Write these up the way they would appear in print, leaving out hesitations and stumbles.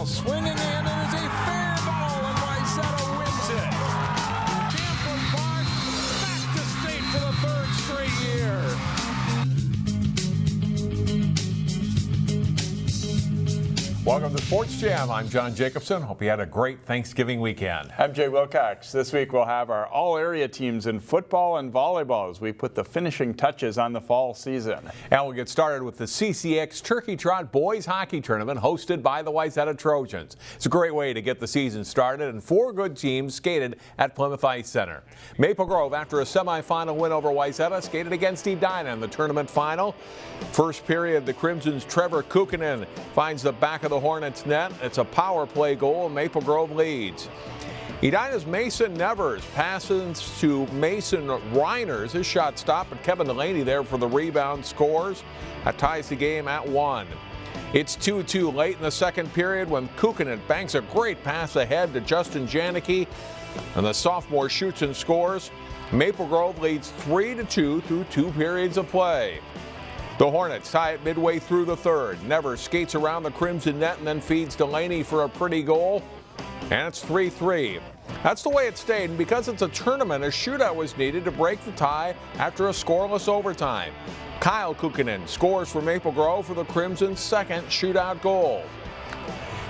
ball swinging in. It is a fair ball, and Wayzata wins it. Tampa Park back to state for the third straight year. Welcome to Sports Jam. I'm John Jacobson. Hope you had a great Thanksgiving weekend. I'm Jay Wilcox. This week we'll have our all-area teams in football and volleyball as we put the finishing touches on the fall season. And we'll get started with the CCX Turkey Trot Boys Hockey Tournament hosted by the Wayzata Trojans. It's a great way to get the season started, and 4 good teams skated at Plymouth Ice Center. Maple Grove, after a semifinal win over Wayzata, skated against Edina in the tournament final. First period, the Crimson's Trevor Kukkonen finds the back of the Hornets net. It's a power play goal, and Maple Grove leads. Edina's Mason Nevers passes to Mason Reiners. His shot stopped, but Kevin Delaney there for the rebound scores. That ties the game at 1. It's 2-2 late in the second period when Kukkonen banks a great pass ahead to Justin Janicki, and the sophomore shoots and scores. Maple Grove leads 3-2 through 2 periods of play. The Hornets tie it midway through the third. Nevers skates around the Crimson net and then feeds Delaney for a pretty goal. And it's 3-3. That's the way it stayed, and because it's a tournament, a shootout was needed to break the tie after a scoreless overtime. Kyle Kukkonen scores for Maple Grove for the Crimson's second shootout goal.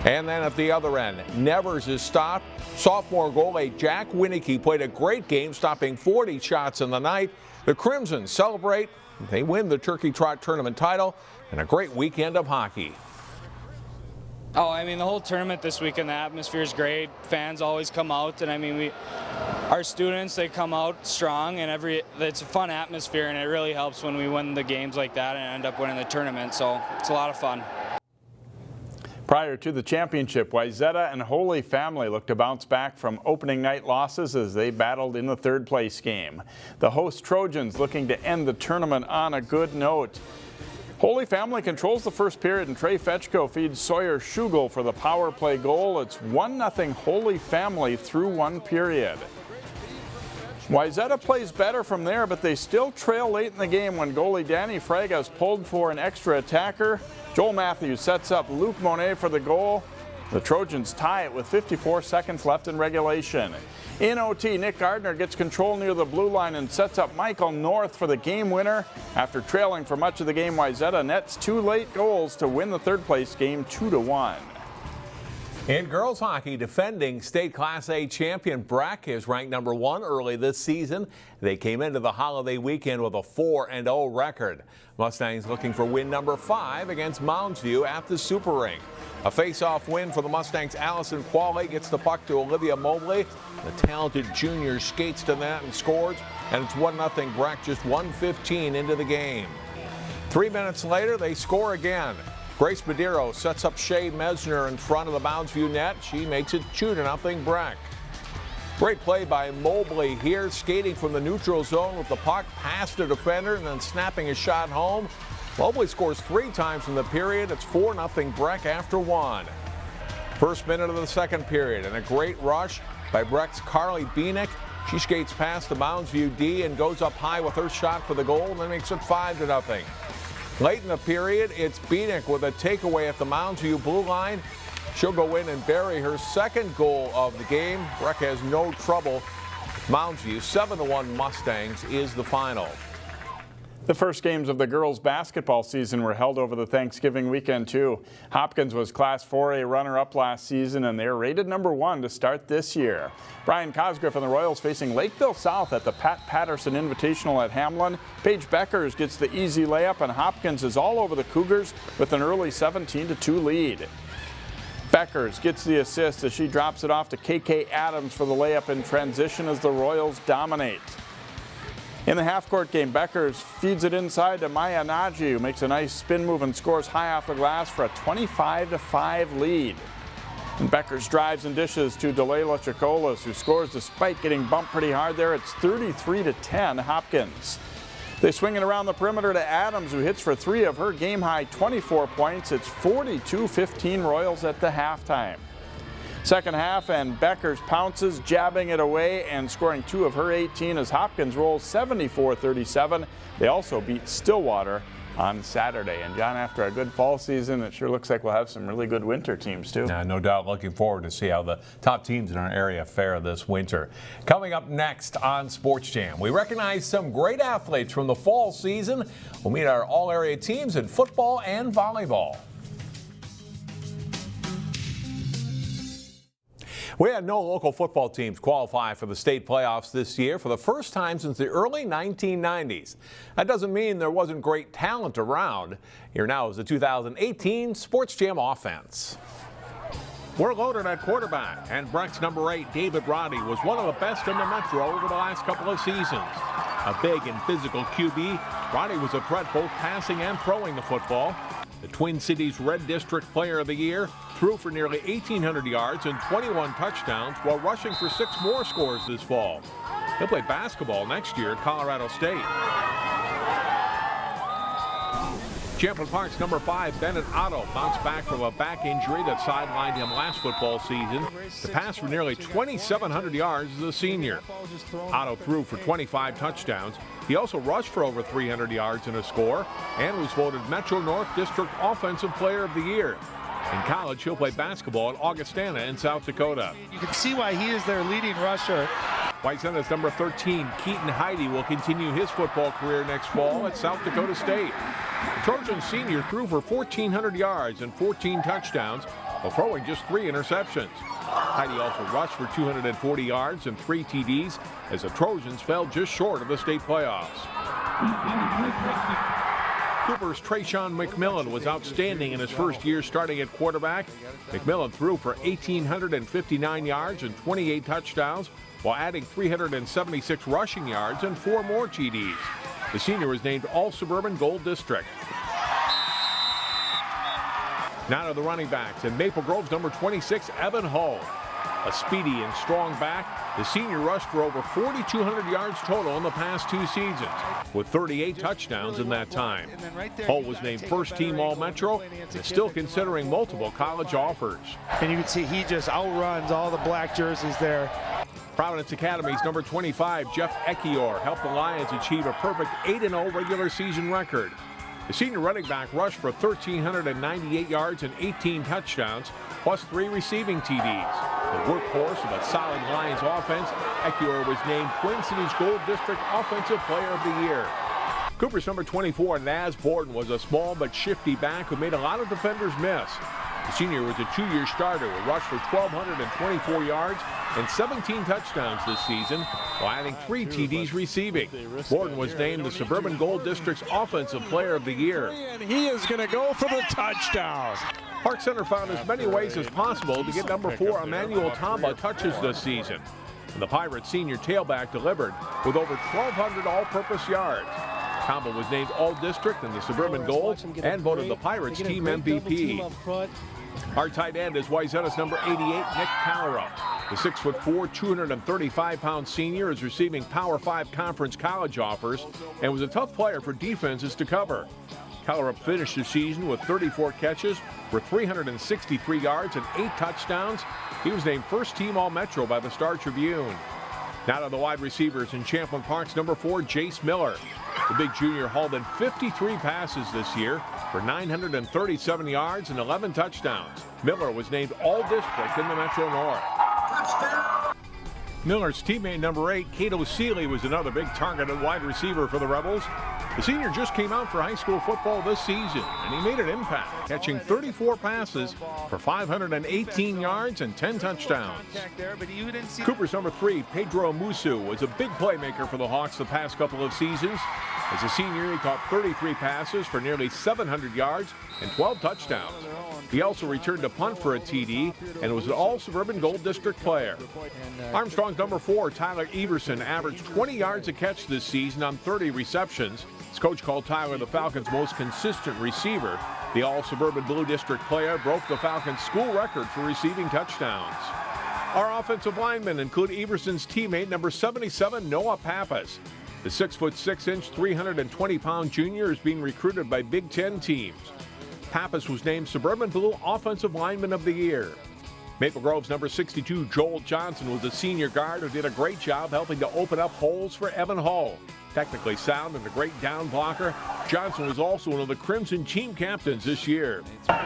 And then at the other end, Nevers is stopped. Sophomore goalie Jack Winicky played a great game, stopping 40 shots in the night. The Crimsons celebrate. They win the Turkey Trot tournament title and a great weekend of hockey. Oh, I mean, the whole tournament this weekend, the atmosphere is great. Fans always come out, and I mean, our students, they come out strong, and it's a fun atmosphere, and it really helps when we win the games like that and end up winning the tournament. So it's a lot of fun. Prior to the championship, Wayzata and Holy Family looked to bounce back from opening night losses as they battled in the third place game. The host Trojans looking to end the tournament on a good note. Holy Family controls the first period, and Trey Fetchko feeds Sawyer Schugel for the power play goal. It's 1-0 Holy Family through 1 period. Wayzata plays better from there, but they still trail late in the game when goalie Danny Fragas pulled for an extra attacker. Joel Matthews sets up Luke Monet for the goal. The Trojans tie it with 54 seconds left in regulation. In OT, Nick Gardner gets control near the blue line and sets up Michael North for the game winner. After trailing for much of the game, Wayzata nets 2 late goals to win the third place game 2-1. In girls hockey, defending state Class A champion Breck is ranked number 1 early this season. They came into the holiday weekend with a 4-0 record. Mustangs looking for win number 5 against Mounds View at the Super Rink. A face-off win for the Mustangs. Allison Qualley gets the puck to Olivia Mobley. The talented junior skates to that and scores, and it's 1-0 Breck just 1:15 into the game. 3 minutes later, they score again. Grace Madero sets up Shay Meisner in front of the Mounds View net. She makes it 2-0 Breck. Great play by Mobley here, skating from the neutral zone with the puck past the defender and then snapping a shot home. Mobley scores 3 times in the period. It's 4-0 Breck after 1. First minute of the second period, and a great rush by Breck's Carly Bienick. She skates past the Mounds View D and goes up high with her shot for the goal, and then makes it 5-0. Late in the period, it's Bienick with a takeaway at the Mounds View blue line. She'll go in and bury her second goal of the game. Breck has no trouble. Mounds View 7-1 Mustangs is the final. The first games of the girls' basketball season were held over the Thanksgiving weekend, too. Hopkins was Class 4A runner-up last season, and they're rated number 1 to start this year. Brian Cosgriff and the Royals facing Lakeville South at the Pat Patterson Invitational at Hamlin. Paige Beckers gets the easy layup, and Hopkins is all over the Cougars with an early 17-2 lead. Beckers gets the assist as she drops it off to KK Adams for the layup in transition as the Royals dominate. In the half-court game, Beckers feeds it inside to Maya Naji, who makes a nice spin move and scores high off the glass for a 25-5 lead. And Beckers drives and dishes to Delayla Chiklis, who scores despite getting bumped pretty hard there. It's 33-10 Hopkins. They swing it around the perimeter to Adams, who hits for 3 of her game-high 24 points. It's 42-15 Royals at the halftime. Second half, and Beckers pounces, jabbing it away and scoring 2 of her 18 as Hopkins rolls 74-37. They also beat Stillwater on Saturday. And John, after a good fall season, it sure looks like we'll have some really good winter teams too. No doubt. Looking forward to see how the top teams in our area fare this winter. Coming up next on Sports Jam, we recognize some great athletes from the fall season. We'll meet our all-area teams in football and volleyball. We had no local football teams qualify for the state playoffs this year for the first time since the early 1990s. That doesn't mean there wasn't great talent around. Here now is the 2018 Sports Jam offense. We're loaded at quarterback, and Breck's number 8, David Roddy, was one of the best in the Metro over the last couple of seasons. A big and physical QB, Roddy was a threat both passing and throwing the football. The Twin Cities Red District Player of the Year, threw for nearly 1,800 yards and 21 touchdowns while rushing for 6 more scores this fall. He'll play basketball next year at Colorado State. Champlin Park's number 5, Bennett Otto, bounced back from a back injury that sidelined him last football season to pass for nearly 2,700 yards as a senior. Otto threw for 25 touchdowns. He also rushed for over 300 yards and a score and was voted Metro North District Offensive Player of the Year. In college, he'll play basketball at Augustana in South Dakota. You can see why he is their leading rusher. Wayzata's number 13, Keaton Heide, will continue his football career next fall at South Dakota State. The Trojan senior threw for 1,400 yards and 14 touchdowns while throwing just 3 interceptions. Heide also rushed for 240 yards and 3 TDs as the Trojans fell just short of the state playoffs. Cooper's Shawn Mcmillan was outstanding in his first year starting at quarterback. McMillan threw for 1,859 yards and 28 touchdowns while adding 376 rushing yards and 4 more TDs. The senior was named All-Suburban Gold District. Now to the running backs, and Maple Grove's number 26, Evan Hull. A speedy and strong back, the senior rushed for over 4,200 yards total in the past 2 seasons, with 38 touchdowns in that time. Hull was named first team All-Metro and is still considering multiple college offers. And you can see he just outruns all the black jerseys there. Providence Academies number 25, Jeff Ekior, helped the Lions achieve a perfect 8-0 regular season record. The senior running back rushed for 1,398 yards and 18 touchdowns, plus 3 receiving TDs. The workhorse of a solid Lions offense, Ekior was named Twin Cities Gold District Offensive Player of the Year. Cooper's number 24, Naz Borden, was a small but shifty back who made a lot of defenders miss. The senior was a 2-year starter who rushed for 1,224 yards and 17 touchdowns this season, while adding 3 TDs receiving. Borden was named the Suburban Gold District's Offensive Player of the Year. And he is going to go for the touchdown. Park Center found as many ways as possible to get number 4, Emmanuel Tamba, touches this season. And the Pirates senior tailback delivered with over 1,200 all-purpose yards. Tamba was named All-District in the Suburban Gold and voted the Pirates team MVP. Our tight end is Wayzata's number 88, Nick Calera. The 6'4", 235-pound senior is receiving Power 5 Conference college offers and was a tough player for defenses to cover. Calera finished the season with 34 catches for 363 yards and 8 touchdowns. He was named first team All-Metro by the Star Tribune. Now to the wide receivers in Champlin Park's number 4, Jase Miller. The big junior hauled in 53 passes this year for 937 yards and 11 touchdowns. Miller was named All-District in the Metro North. Touchdown! Miller's teammate number 8, Cato Seeley, was another big targeted wide receiver for the Rebels. The senior just came out for high school football this season, and he made an impact, catching 34 passes for 518 yards and 10 touchdowns. Cooper's number 3, Pedro Musu, was a big playmaker for the Hawks the past couple of seasons. As a senior, he caught 33 passes for nearly 700 yards and 12 touchdowns. He also returned to punt for a TD and was an All-Suburban Gold District player. Armstrong's number 4, Tyler Everson, averaged 20 yards a catch this season on 30 receptions. His coach called Tyler the Falcons' most consistent receiver. The All-Suburban Blue District player broke the Falcons' school record for receiving touchdowns. Our offensive linemen include Everson's teammate number 77, Noah Pappas. The 6'6", 320-pound junior is being recruited by Big Ten teams. Pappas was named Suburban Blue Offensive Lineman of the Year. Maple Grove's number 62, Joel Johnson, was a senior guard who did a great job helping to open up holes for Evan Hull. Technically sound and a great down blocker, Johnson was also one of the Crimson team captains this year.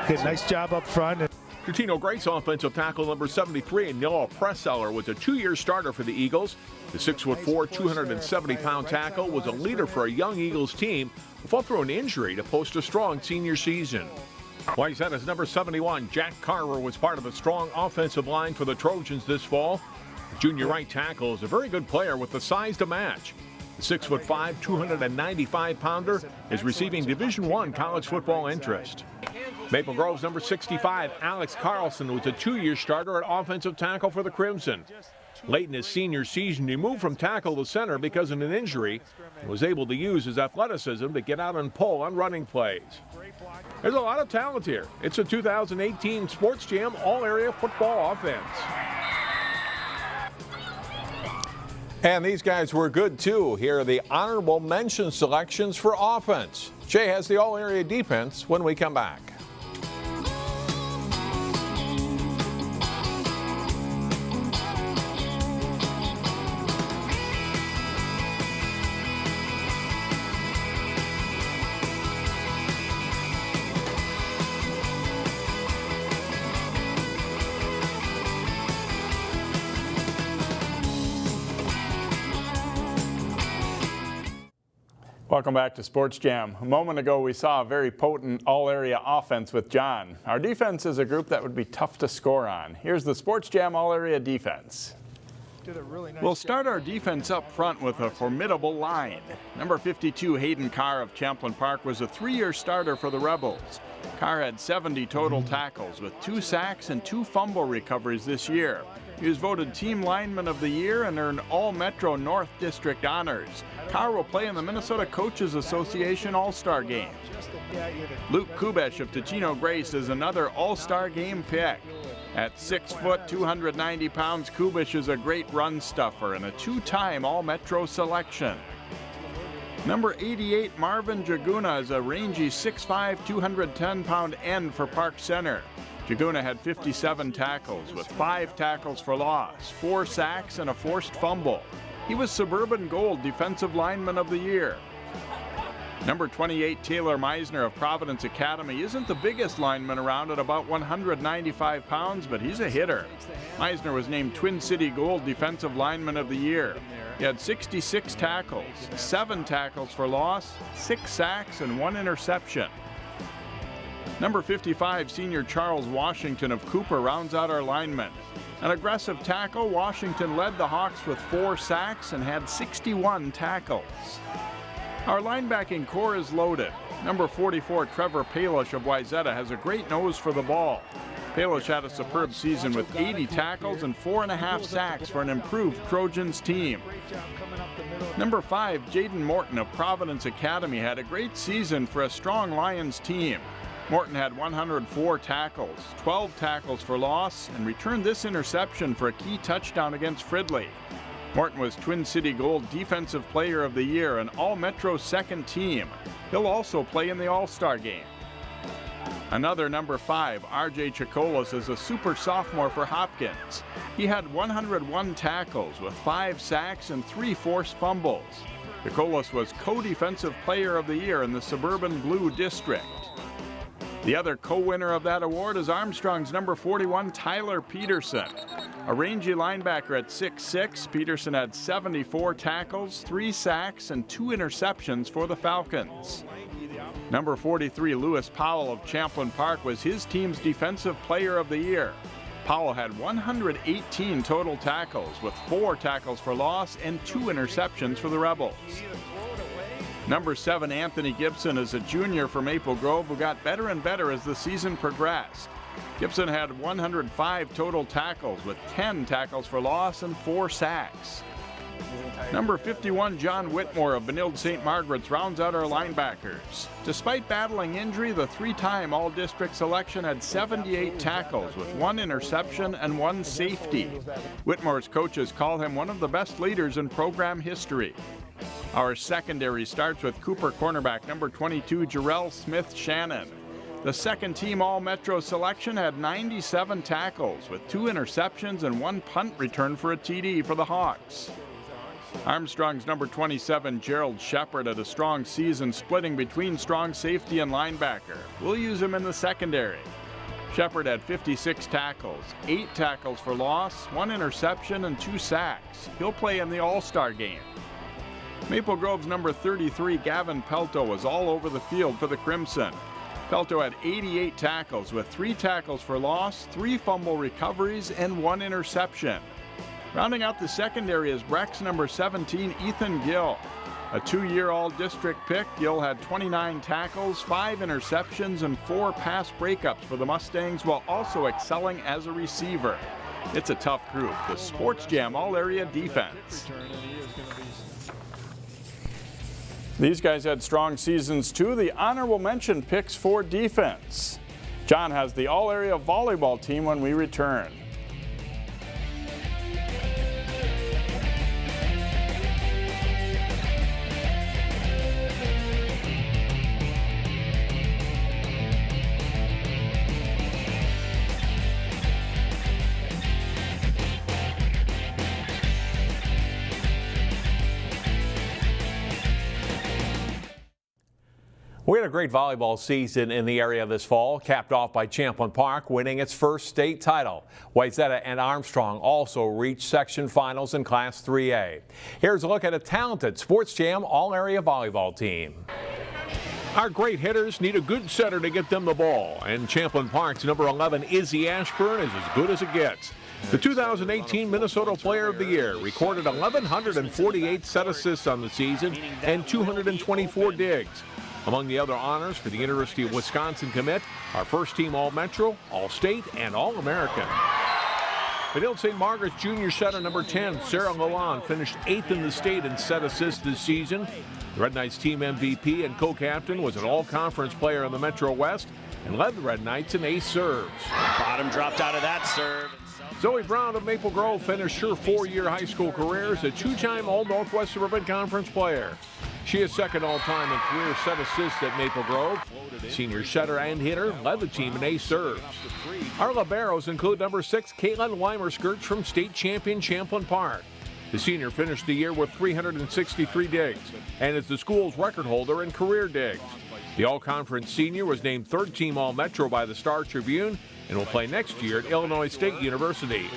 Good, nice job up front. Coutinho Grace, offensive tackle number 73, and Noah Presseller was a 2-year starter for the Eagles. The 6'4", 270-pound tackle was a leader for a young Eagles team who fought through an injury to post a strong senior season. Wayzata's number 71, Jack Carver, was part of a strong offensive line for the Trojans this fall. The junior right tackle is a very good player with the size to match. The 6'5", 295-pounder is receiving Division I college football interest. Maple Grove's number 65, Alex Carlson, was a 2-year starter at offensive tackle for the Crimson. Late in his senior season, he moved from tackle to center because of an injury and was able to use his athleticism to get out and pull on running plays. There's a lot of talent here. It's a 2018 Sports Jam All-Area Football Offense. And these guys were good too. Here are the honorable mention selections for offense. Jay has the all-area defense when we come back. Welcome back to Sports Jam. A moment ago, we saw a very potent all-area offense with John. Our defense is a group that would be tough to score on. Here's the Sports Jam all-area defense. We'll start our defense up front with a formidable line. Number 52, Hayden Carr of Champlain Park, was a 3-year starter for the Rebels. Carr had 70 total tackles with 2 sacks and 2 fumble recoveries this year. He was voted Team Lineman of the Year and earned All-Metro North District honors. Carr will play in the Minnesota Coaches Association All-Star Game. Luke Kubesh of Ticino Grace is another All-Star Game pick. At 6 foot, 290 pounds, Kubesh is a great run stuffer and a 2-time All-Metro selection. Number 88, Marvin Jagua, is a rangy 6'5", 210-pound end for Park Center. Jagua had 57 tackles with 5 tackles for loss, 4 sacks, and a forced fumble. He was Suburban Gold Defensive Lineman of the Year. Number 28, Taylor Meisner of Providence Academy, isn't the biggest lineman around at about 195 pounds, but he's a hitter. Meisner was named Twin City Gold Defensive Lineman of the Year. He had 66 tackles, 7 tackles for loss, 6 sacks, and 1 interception. Number 55, senior Charles Washington of Cooper, rounds out our linemen. An aggressive tackle, Washington led the Hawks with 4 sacks and had 61 tackles. Our linebacking core is loaded. Number 44, Trevor Palish of Wayzata, has a great nose for the ball. Palish had a superb season with 80 tackles and 4.5 sacks for an improved Trojans team. Number 5, Jaden Morton of Providence Academy, had a great season for a strong Lions team. Morton had 104 tackles, 12 tackles for loss, and returned this interception for a key touchdown against Fridley. Morton was Twin City Gold Defensive Player of the Year and All-Metro second team. He'll also play in the All-Star Game. Another number 5, R.J. Chiklis, is a super sophomore for Hopkins. He had 101 tackles with 5 sacks and 3 forced fumbles. Chiklis was Co-Defensive Player of the Year in the Suburban Blue District. The other co-winner of that award is Armstrong's number 41, Tyler Peterson. A rangy linebacker at 6'6", Peterson had 74 tackles, 3 sacks, and 2 interceptions for the Falcons. Number 43, Lewis Powell of Champlain Park, was his team's Defensive Player of the Year. Powell had 118 total tackles, with 4 tackles for loss and 2 interceptions for the Rebels. Number 7, Anthony Gibson, is a junior for Maple Grove who got better and better as the season progressed. Gibson had 105 total tackles with 10 tackles for loss and 4 sacks. Number 51, John Whitmore of Benilde St. Margaret's, rounds out our linebackers. Despite battling injury, the 3-time All-District selection had 78 tackles with 1 interception and 1 safety. Whitmore's coaches call him one of the best leaders in program history. Our secondary starts with Cooper cornerback number 22, Jarrell Smith-Shannon. The second-team All-Metro selection had 97 tackles with 2 interceptions and 1 punt return for a TD for the Hawks. Armstrong's number 27, Gerald Shepard, had a strong season splitting between strong safety and linebacker. We'll use him in the secondary. Shepard had 56 tackles, 8 tackles for loss, 1 interception, and 2 sacks. He'll play in the All-Star game. Maple Grove's number 33, Gavin Pelto, was all over the field for the Crimson. Pelto had 88 tackles with 3 tackles for loss, 3 fumble recoveries, and 1 interception. Rounding out the secondary is Breck's number 17, Ethan Gill. A 2-year All-District pick, Gill had 29 tackles, 5 interceptions, and 4 pass breakups for the Mustangs while also excelling as a receiver. It's a tough group, the Sports Jam All-Area defense. These guys had strong seasons too. The honorable mention picks for defense. John has the All-Area Volleyball Team when we return. We had a great volleyball season in the area this fall, capped off by Champlin Park winning its first state title. Wayzata and Armstrong also reached section finals in Class 3A. Here's a look at a talented Sports Jam All-Area Volleyball team. Our great hitters need a good setter to get them the ball, and Champlin Park's number 11, Izzy Ashburn, is as good as it gets. The 2018 Minnesota Player of the Year recorded 1,148 set assists on the season and 224 digs. Among the other honors for the University of Wisconsin commit are first-team All-Metro, All-State, and All-American. Medill St. Margaret's junior setter number 10, Sarah Lalonde, finished 8th in the state in set assists this season. The Red Knights team MVP and co-captain was an all-conference player in the Metro West and led the Red Knights in ace serves. Bottom dropped out of that serve. Zoe Brown of Maple Grove finished her 4-year high school career as a 2-time All-Northwest Suburban Conference player. She is second all-time in career set assists at Maple Grove. Senior setter and hitter led the team in ace serves. Our liberos include number 6, Caitlin Weimer-Skirts from state champion Champlin Park. The senior finished the year with 363 digs and is the school's record holder in career digs. The all-conference senior was named third-team All-Metro by the Star Tribune and will play next year at Illinois State University.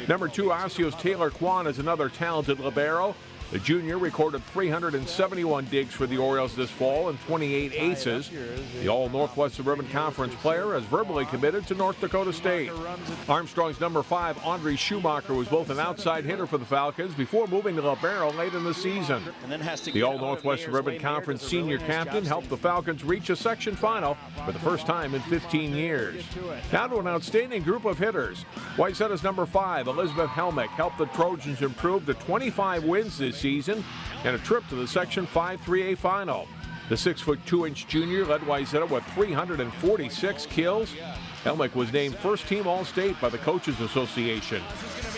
Number 2, Osseo's Taylor Kwan is another talented libero. The junior recorded 371 digs for the Orioles this fall and 28 aces. The All-Northwest Suburban Conference player has verbally committed to North Dakota State. Armstrong's number 5, Audrey Schumacher, was both an outside hitter for the Falcons before moving to libero late in the season. The All-Northwest Suburban Conference senior captain helped the Falcons reach a section final for the first time in 15 years. Now to an outstanding group of hitters. Wayzata's number 5, Elizabeth Helmick, helped the Trojans improve to 25 wins this season and a trip to the Section 5 3A final. The 6'2" junior led Wayzata with 346 kills. Helmick was named first-team All-State by the Coaches Association.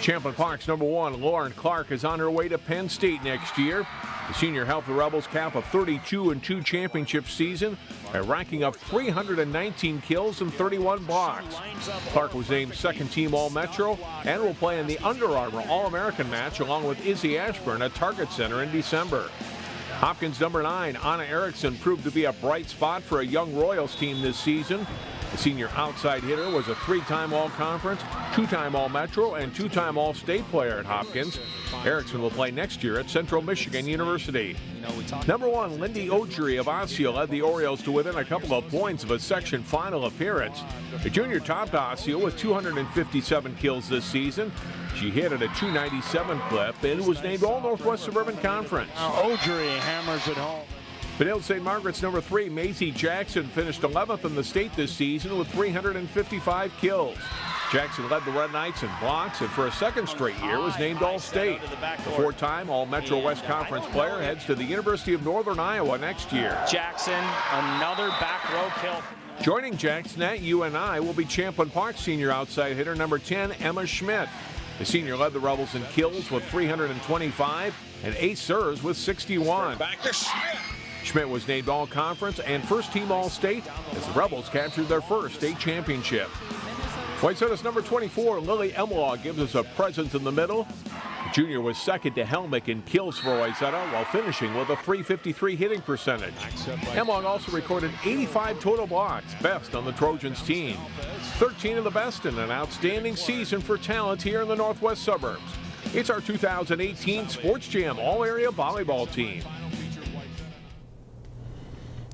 Champlin Park's number 1, Lauren Clark, is on her way to Penn State next year. The senior helped the Rebels cap a 32-2 championship season by racking up 319 kills and 31 blocks. Clark was named second-team All-Metro and will play in the Under Armour All-American match along with Izzy Ashburn at Target Center in December. Hopkins' number 9, Anna Erickson, proved to be a bright spot for a young Royals team this season. The senior outside hitter was a 3-time All-Conference, 2-time All-Metro, and 2-time All-State player at Hopkins. Erickson will play next year at Central Michigan University. Number 1, Lindy Ochery of Osseo led the Orioles to within a couple of points of a section final appearance. The junior topped Osseo with 257 kills this season. She hit at a 297 clip and was named All-Northwest Suburban Conference. Ochery hammers it home. Medill St. Margaret's number 3, Maisie Jackson, finished 11th in the state this season with 355 kills. Jackson led the Red Knights in blocks and for a second straight year was named All-State. The 4-time All-Metro West Conference player heads to the University of Northern Iowa next year. Jackson, another back row kill. Joining Jackson at UNI will be Champlin Park senior outside hitter number 10, Emma Schmidt. The senior led the Rebels in kills with 325 and ace serves with 61. Back to Schmidt. Schmidt was named All-Conference and first-team All-State as the Rebels captured their first state championship. Wayzata's number 24, Lily Emlaw, gives us a presence in the middle. The The junior was second to Helmick in kills for Wayzata while finishing with a .353 hitting percentage. Hemlock also recorded 85 total blocks, best on the Trojans team. 13 of the best in an outstanding season for talent here in the Northwest Suburbs. It's our 2018 Sports Jam All-Area Volleyball Team.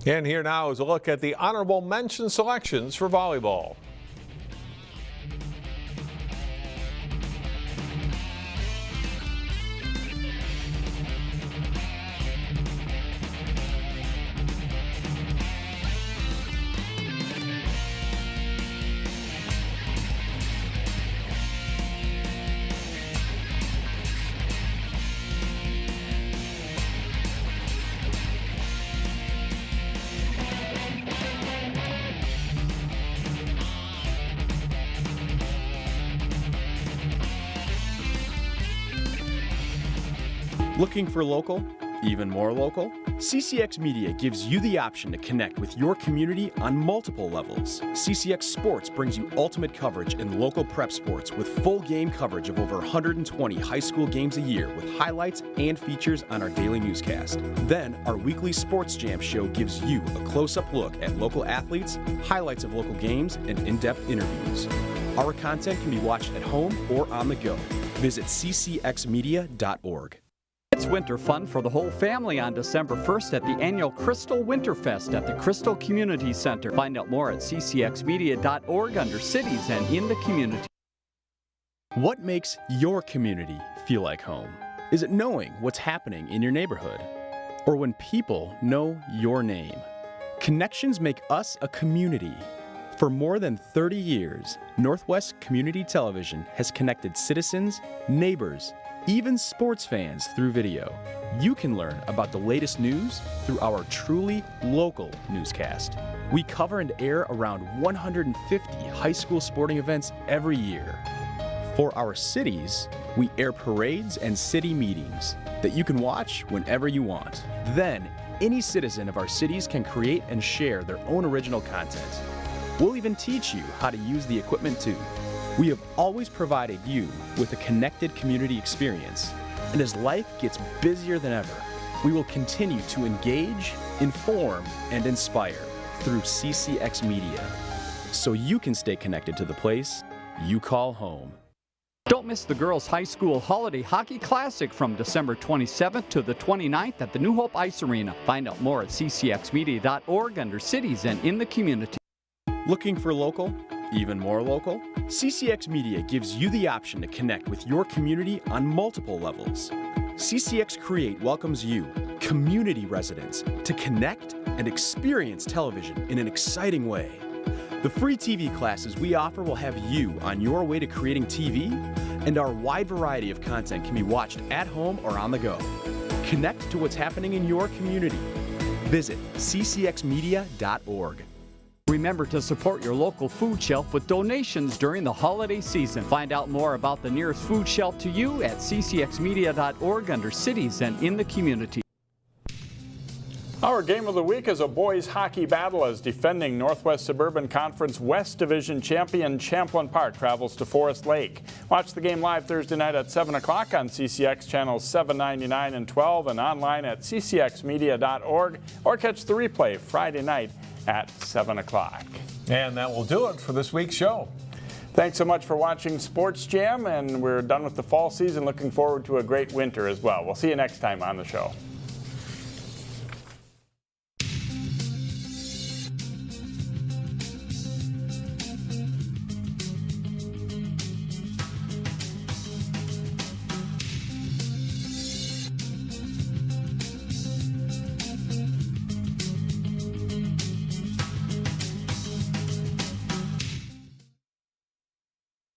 And here now is a look at the honorable mention selections for volleyball. Looking for local? Even more local? CCX Media gives you the option to connect with your community on multiple levels. CCX Sports brings you ultimate coverage in local prep sports with full game coverage of over 120 high school games a year with highlights and features on our daily newscast. Then, our weekly Sports Jam show gives you a close-up look at local athletes, highlights of local games, and in-depth interviews. Our content can be watched at home or on the go. Visit ccxmedia.org. It's winter fun for the whole family on December 1st at the annual Crystal Winterfest at the Crystal Community Center. Find out more at ccxmedia.org under cities and in the community. What makes your community feel like home? Is it knowing what's happening in your neighborhood? Or when people know your name? Connections make us a community. For more than 30 years, Northwest Community Television has connected citizens, neighbors, even sports fans through video. You can learn about the latest news through our truly local newscast. We cover and air around 150 high school sporting events every year. For our cities, we air parades and city meetings that you can watch whenever you want. Then, any citizen of our cities can create and share their own original content. We'll even teach you how to use the equipment too. We have always provided you with a connected community experience, and as life gets busier than ever, we will continue to engage, inform, and inspire through CCX Media, so you can stay connected to the place you call home. Don't miss the Girls High School Holiday Hockey Classic from December 27th to the 29th at the New Hope Ice Arena. Find out more at ccxmedia.org under cities and in the community. Looking for local? Even more local? CCX Media gives you the option to connect with your community on multiple levels. CCX Create welcomes you, community residents, to connect and experience television in an exciting way. The free TV classes we offer will have you on your way to creating TV, and our wide variety of content can be watched at home or on the go. Connect to what's happening in your community. Visit ccxmedia.org. Remember to support your local food shelf with donations during the holiday season. Find out more about the nearest food shelf to you at ccxmedia.org under cities and in the community. Our game of the week is a boys hockey battle as defending Northwest Suburban Conference West Division champion Champlin Park travels to Forest Lake. Watch the game live Thursday night at 7 o'clock on CCX channels 799 and 12 and online at ccxmedia.org, or catch the replay Friday night at 7 o'clock. And that will do it for this week's show. Thanks so much for watching Sports Jam, and we're done with the fall season. Looking forward to a great winter as well. We'll see you next time on the show.